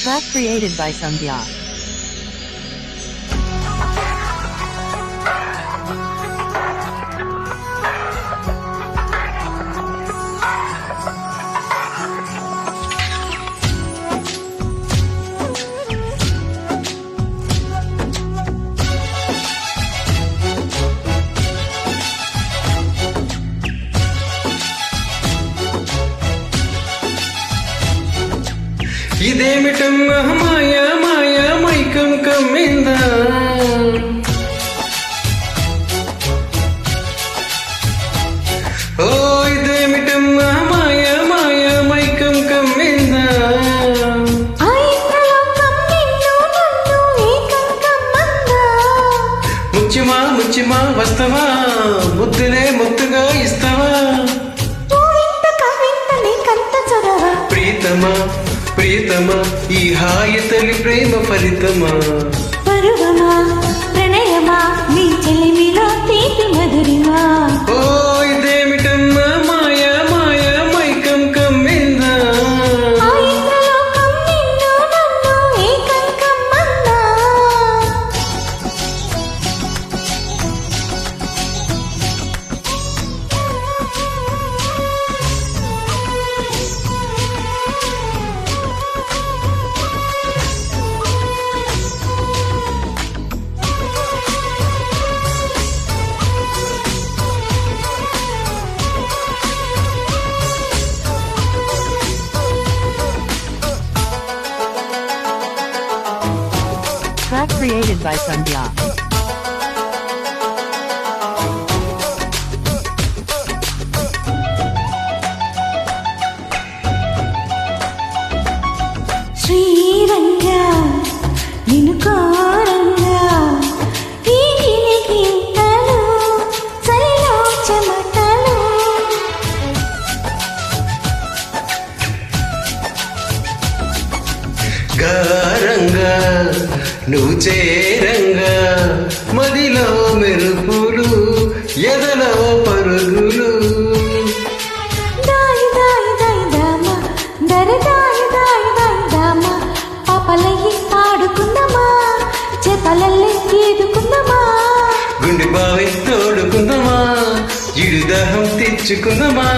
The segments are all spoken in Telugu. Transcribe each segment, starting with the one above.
Track created by Sandhya. ఇదేమిటమ్మా మాయా మాయా మైకం కమ్మిందా ఓ ఇదేమిటమ్మా మాయా మాయా మైకం కమ్మిందా ముచ్చిమా ముచ్చిమా వస్తవా ముద్దులే ముద్దుగా ఇస్తావా ప్రీతమా ప్రియతమా ఈ హాయి తల్లి ప్రేమ ఫలితమా పరువమా ప్రణయమా నీ చెలిమిలో తీపి మధురిమా ఓ ఇదేమిటమ్మా మాయా మాయా మైకం కమ్మిందా Track created by Sandhya. శ్రీరంగా నిన్ను కోరంగా ఈ గిలిగింతలు చలిలో చెమటలు గారంగా నువ్వు చేరంగా మదిలో మెరుపులు ఎదలో పరుగులు దాయి దాయి దాయి దామా దరి దాయి దాయి దాయి దామా పాపలయ్యి ఆడుకుందామా చేపలల్లే ఈదుకుందామా గుండె బావి తోడుకుందామా ఇడు దాహం తెచ్చుకుందామా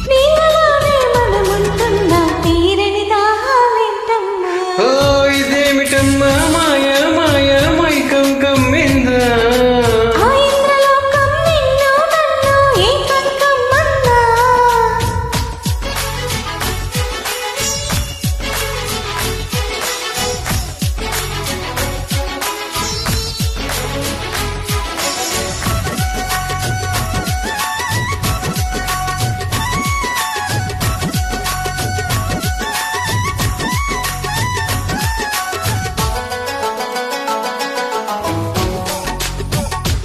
నీలోనే మనముంటున్నా తీరని దాహాలేంటమ్మా ఓ ఇదేమిటమ్మా మాయా మాయా మైకం కమ్మిందా ఆ ఇంద్రలోకం నిన్ను నన్ను ఏకం కమ్మన్నా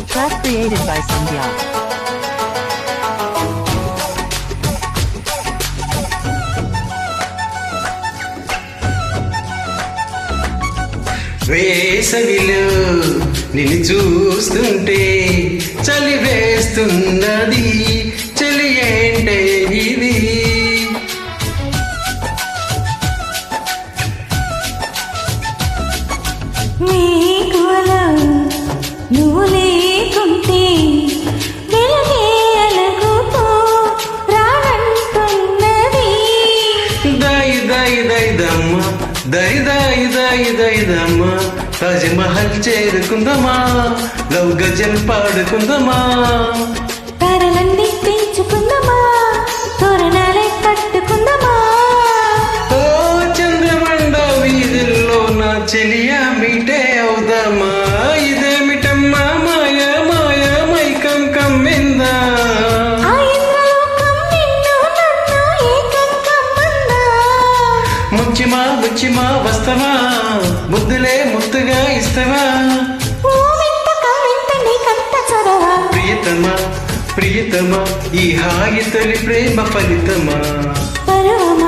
Track created by Sandhya. వేసవిలో నిన్ను చూస్తుంటే చలి వేస్తున్నది చలి ఏంటే ఇది నీకువలో నువ్వు లేకుంటే వెలుగే అలగుతో రానంటున్నది దాయి దాయి దాయి దమ్మ దాయి దాయి దాయి దాయి దమ్మ తాజ్ మహల్ చేరుకుందామా లవ్ గజల్ పాడుకుందామా తరలన్నీ పెంచుకుందామా తోరణాలే కట్టుకుందామా ఓ చంద్రమండ వీధుల్లో నా చెలియా మీటే అవుదామా ఇదేమిటమ్మా మాయా మాయా మైకం కమ్మిందా ఆ ఇంద్రలోకం నిన్ను నన్ను ఏకం కమ్మన్నా ముచ్చిమా ముచ్చిమా వస్తవా ముద్దులే ముద్దుగా ఇస్తవా ఓ వింత కవింత నీకంత చొరవా ప్రియతమా ప్రియతమా ఈ హాయి తొలి ప్రేమ ఫలితమా పరువమా